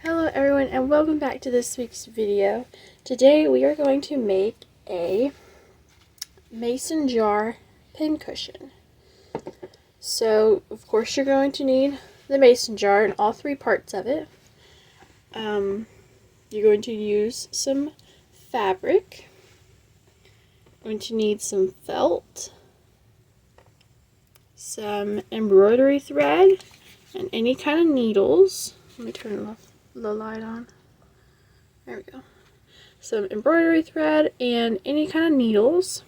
Hello everyone and welcome back to this week's video. Today we are going to make a mason jar pincushion. So of course you're going to need the mason jar and all three parts of it. You're going to use some fabric. You're going to need some felt, some embroidery thread, and any kind of needles. Let me turn the light on. There we go. Some embroidery thread and any kind of needles.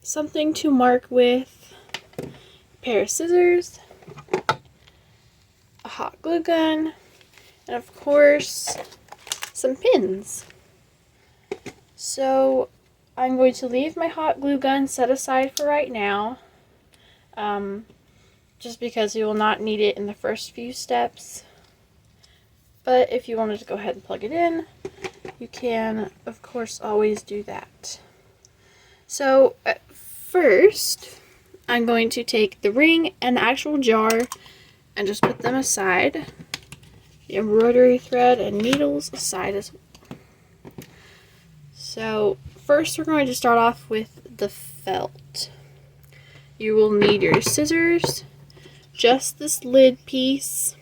Something to mark with, a pair of scissors, a hot glue gun, and of course some pins. So I'm going to leave my hot glue gun set aside for right now, just because you will not need it in the first few steps. But if you wanted to go ahead and plug it in, you can, of course, always do that. So first, I'm going to take the ring and the actual jar and just put them aside. The embroidery thread and needles aside as well. So first, we're going to start off with the felt. You will need your scissors, just this lid piece,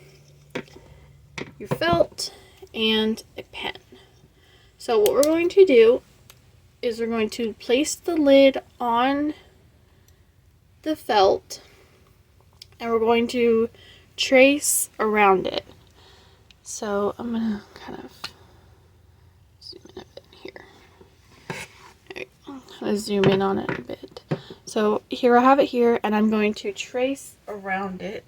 your felt, and a pen. So what we're going to do is we're going to place the lid on the felt and we're going to trace around it. So I'm going to kind of zoom in a bit here. There we go. I'm going to zoom in on it a bit. So here I have it here and I'm going to trace around it.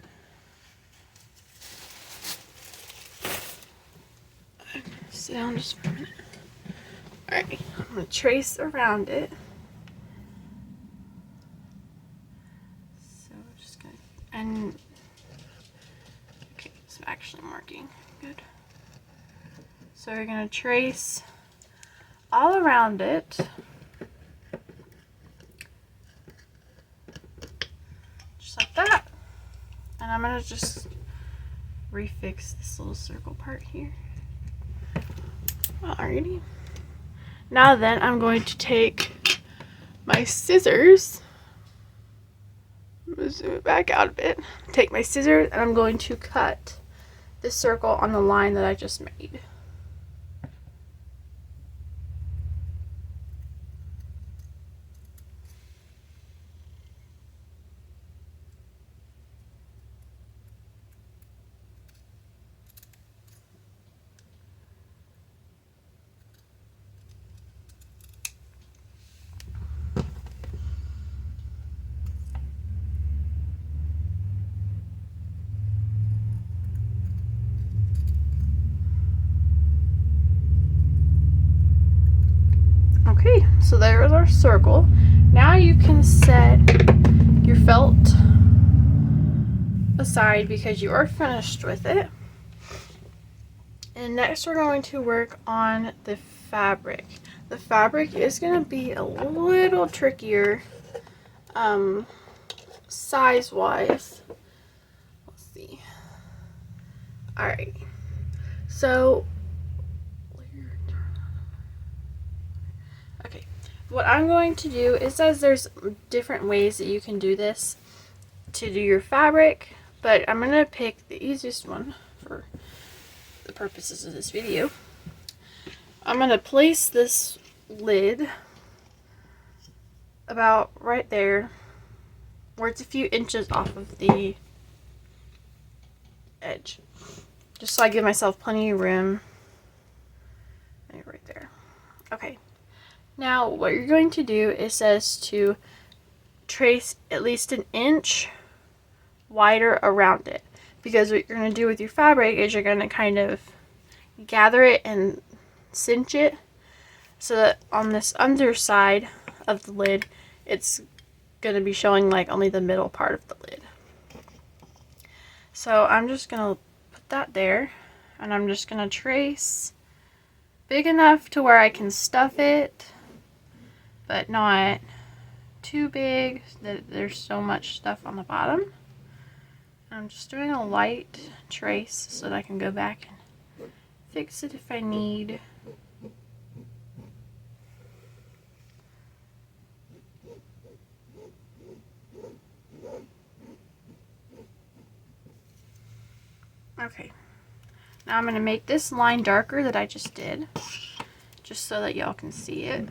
Sit down just for a minute. Alright, I'm going to trace around it. So I'm just going to, and, okay, it's actually marking. Good. So we're going to trace all around it. Just like that. And I'm going to just refix this little circle part here. Alrighty. Now then, I'm going to take my scissors. I'm going to zoom it back out a bit. Take my scissors and I'm going to cut this circle on the line that I just made. Okay, so there is our circle. Now you can set your felt aside because you are finished with it. And next we're going to work on the fabric. The fabric is going to be a little trickier size-wise. Let's see. Alright, so what I'm going to do, it says there's different ways that you can do this to do your fabric, but I'm going to pick the easiest one for the purposes of this video. I'm going to place this lid about right there, where it's a few inches off of the edge, just so I give myself plenty of room. Right there. Okay. Now what you're going to do, it says to trace at least an inch wider around it, because what you're going to do with your fabric is you're going to kind of gather it and cinch it so that on this underside of the lid it's going to be showing like only the middle part of the lid. So I'm just going to put that there and I'm just going to trace big enough to where I can stuff it, but not too big that there's so much stuff on the bottom. I'm just doing a light trace so that I can go back and fix it if I need. Okay, now I'm going to make this line darker that I just did, just so that y'all can see it.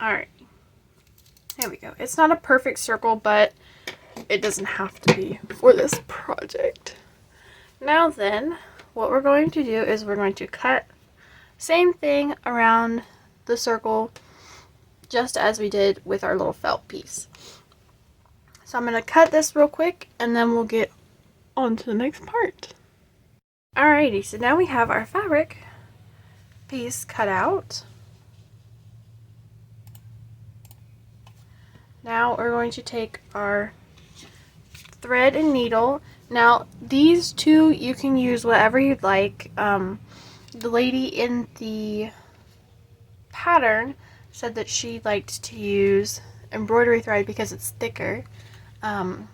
Alright, there we go. It's not a perfect circle, but it doesn't have to be for this project. Now then, what we're going to do is we're going to cut same thing around the circle, just as we did with our little felt piece. So I'm going to cut this real quick and then we'll get on to the next part. Alrighty, so now we have our fabric piece cut out. Now we're going to take our thread and needle. Now these two, you can use whatever you'd like. The lady in the pattern said that she liked to use embroidery thread because it's thicker, and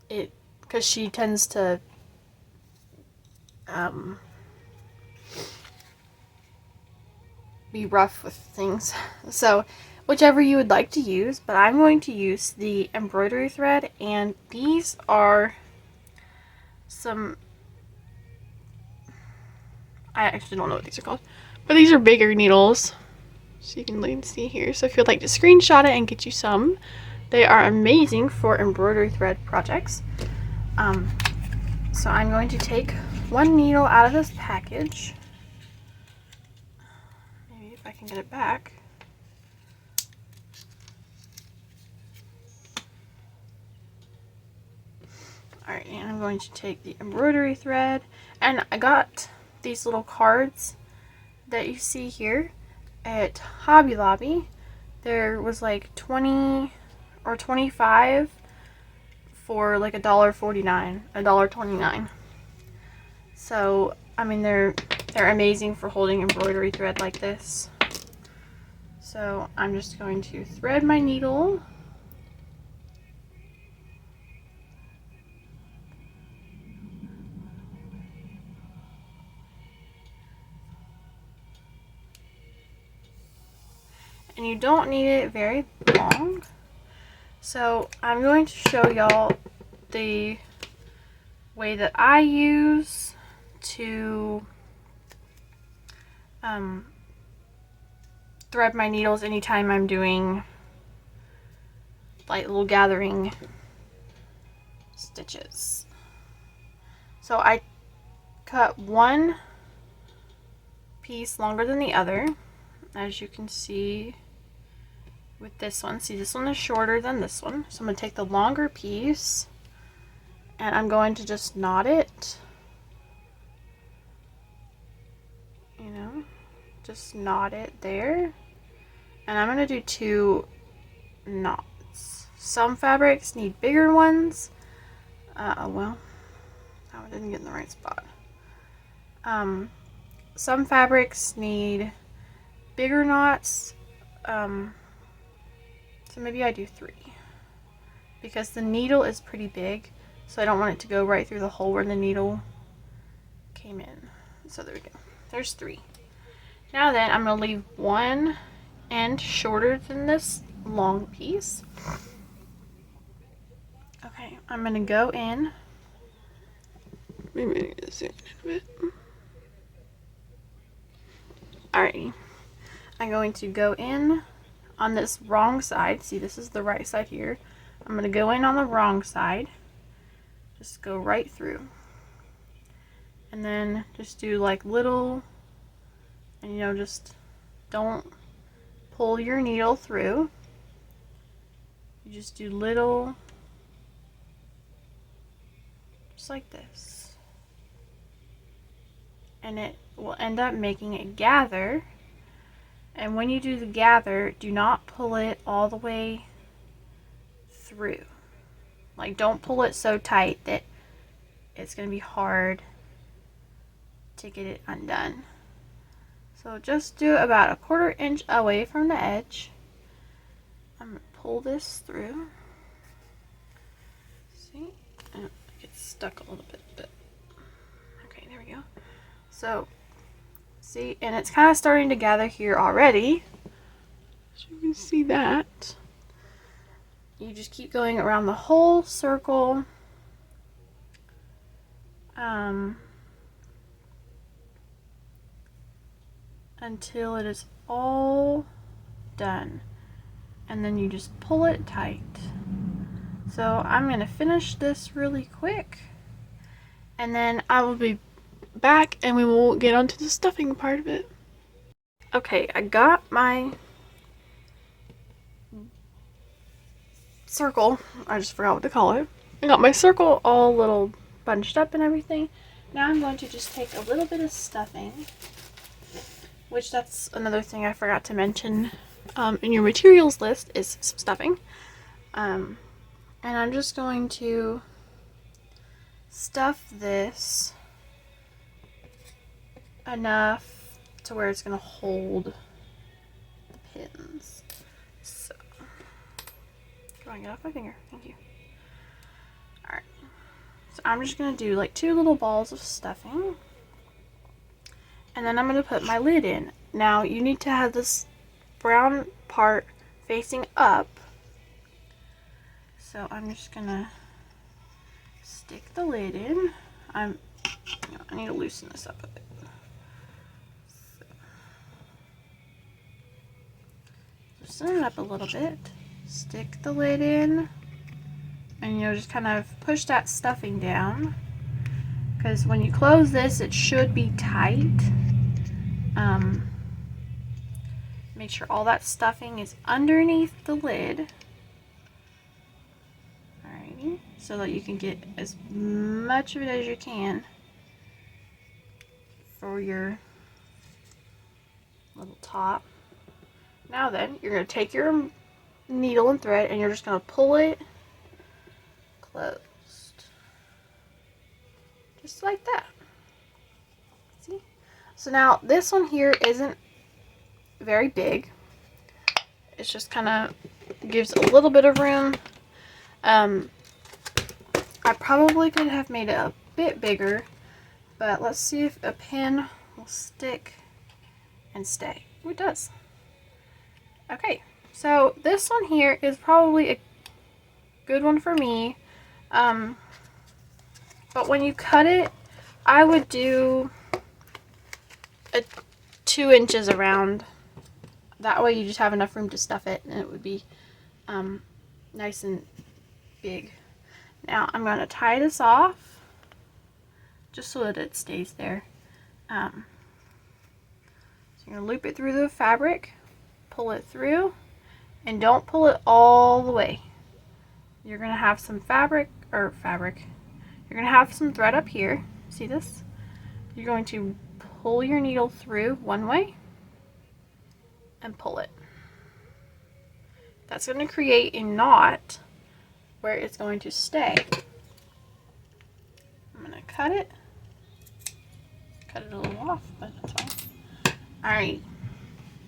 because she tends to be rough with things. So whichever you would like to use, but I'm going to use the embroidery thread, and these are some, I actually don't know what these are called, but these are bigger needles, so you can see here. So if you'd like to screenshot it and get you some, they are amazing for embroidery thread projects. So I'm going to take one needle out of this package. Maybe if I can get it back. Alright, and I'm going to take the embroidery thread, and I got these little cards that you see here at Hobby Lobby. There was like 20 or 25 for like $1.49, $1.29. So I mean, they're amazing for holding embroidery thread like this. So I'm just going to thread my needle. And you don't need it very long. So I'm going to show y'all the way that I use to thread my needles anytime I'm doing like little gathering stitches. So I cut one piece longer than the other, as you can see with this one. See, this one is shorter than this one, so I'm going to take the longer piece and I'm going to just knot it, you know, just knot it there, and I'm going to do 2 knots. Some fabrics need bigger ones. Well, I didn't get in the right spot. Some fabrics need bigger knots, so maybe I do 3, because the needle is pretty big, so I don't want it to go right through the hole where the needle came in. So there we go. There's 3. Now then, I'm going to leave one end shorter than this long piece. Okay, I'm going to go in. Maybe I need to zoom in a bit. Alrighty. I'm going to go in on this wrong side. See, this is the right side here. I'm going to go in on the wrong side. Just go right through. And then just do like little, and you know, just don't pull your needle through. You just do little, just like this. and it will end up making a gather. And when you do the gather, do not pull it all the way through. Like, don't pull it so tight that it's going to be hard to get it undone. So just do about a 1/4 inch away from the edge. I'm going to pull this through. See? Oh, it gets stuck a little bit, but okay, there we go. So, see, and it's kind of starting to gather here already. So you can see that. You just keep going around the whole circle. Until it is all done. And then you just pull it tight. So I'm going to finish this really quick. And then I will be back and we will get onto the stuffing part of it. Okay, I got my circle. I just forgot what to call it. I got my circle all little bunched up and everything. Now I'm going to just take a little bit of stuffing, which that's another thing I forgot to mention in your materials list is some stuffing. And I'm just going to stuff this enough to where it's going to hold the pins. So, can I get off my finger? Thank you. Alright. So I'm just going to do like 2 little balls of stuffing. And then I'm going to put my lid in. Now you need to have this brown part facing up. So I'm just going to stick the lid in. I need to loosen this up a bit. So, loosen it up a little bit. Stick the lid in. And just kind of push that stuffing down. Because when you close this, it should be tight. Make sure all that stuffing is underneath the lid. Alrighty, so that you can get as much of it as you can for your little top. Now then, you're going to take your needle and thread and you're just going to pull it closed. Just like that. See? So now this one here isn't very big. It's just kind of gives a little bit of room. I probably could have made it a bit bigger, but let's see if a pin will stick and stay. Ooh, it does. Okay, so this one here is probably a good one for me. But when you cut it, I would do a 2 inches around. That way you just have enough room to stuff it and it would be nice and big. Now I'm going to tie this off just so that it stays there. So you're going to loop it through the fabric, pull it through, and don't pull it all the way. You're going to have some you're going to have some thread up here. See this? You're going to pull your needle through one way and pull it. That's going to create a knot where it's going to stay. I'm going to cut it a little off, but that's fine. Alright,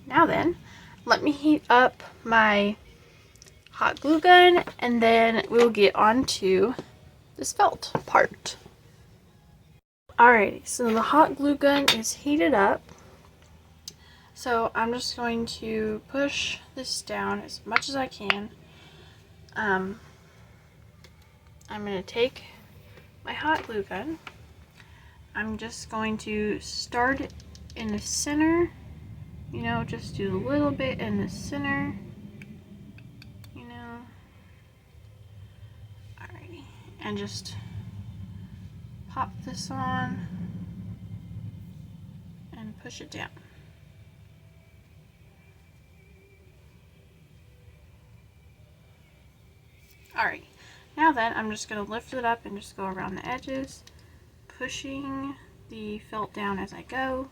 now then, let me heat up my hot glue gun and then we'll get on to this felt part. Alrighty, so the hot glue gun is heated up. So I'm just going to push this down as much as I can. I'm going to take my hot glue gun. I'm just going to start in the center. Just do a little bit in the center. Alrighty. And just pop this on and push it down. Alright, now then I'm just going to lift it up and just go around the edges, pushing the felt down as I go.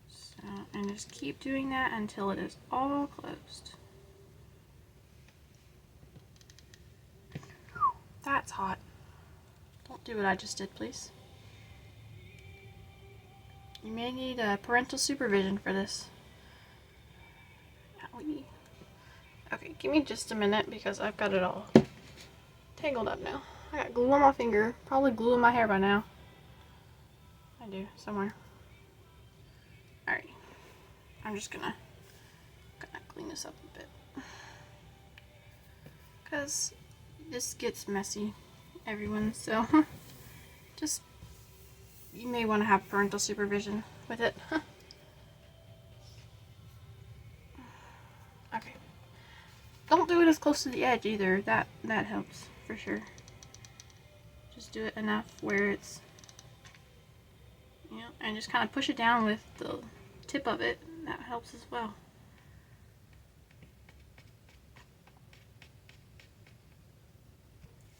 So, and just keep doing that until it is all closed. That's hot. Don't do what I just did, please. You may need parental supervision for this. Owie. Okay, give me just a minute because I've got it all tangled up now. I got glue on my finger. Probably glue in my hair by now. I do, somewhere. Alright. I'm just gonna clean this up a bit. Because this gets messy, everyone, so just, you may want to have parental supervision with it. Okay. Don't do it as close to the edge either. That helps for sure. Just do it enough where it's, you know, and just kind of push it down with the tip of it. That helps as well.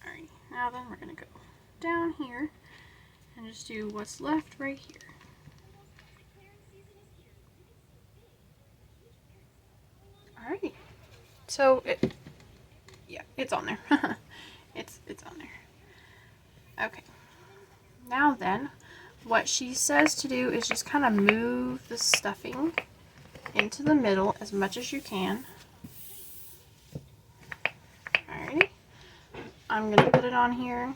Alright, now then we're gonna go down here and just do what's left right here. Alrighty. So yeah, it's on there. it's on there. Okay. Now then, what she says to do is just kind of move the stuffing into the middle as much as you can. Alrighty. I'm gonna put it on here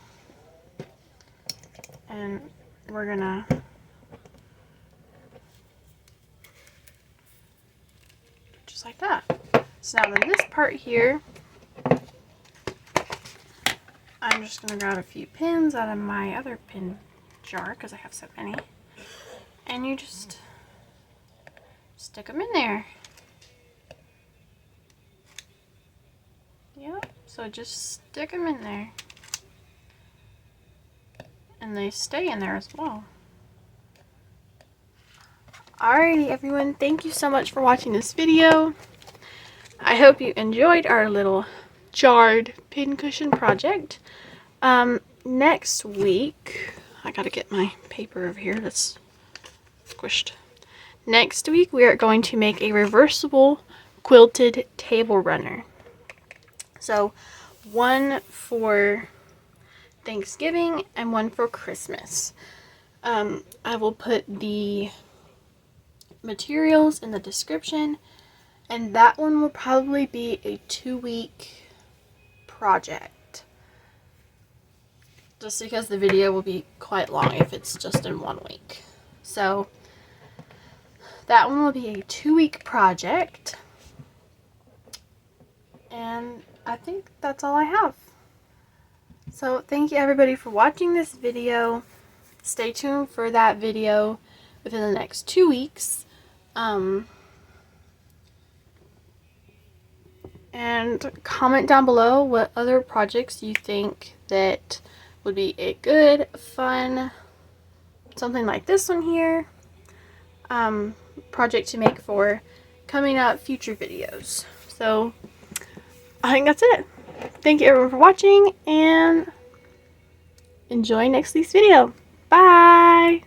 and we're gonna just like that. So now then this part here, I'm just gonna grab a few pins out of my other pin jar because I have so many, and you just stick them in there. Yep, so just stick them in there. And they stay in there as well. Alrighty everyone, thank you so much for watching this video. I hope you enjoyed our little jarred pincushion project. Next week, I gotta get my paper over here that's squished. Next week we are going to make a reversible quilted table runner. So one for Thanksgiving and one for Christmas. I will put the materials in the description, and that one will probably be a 2-week project, just because the video will be quite long if it's just in 1 week. So that one will be a 2-week project, and I think that's all I have. So thank you everybody for watching this video. Stay tuned for that video within the next 2 weeks. And comment down below what other projects you think that would be a good, fun, something like this one here, project to make for coming up future videos. So I think that's it. Thank you everyone for watching, and enjoy next week's video. Bye!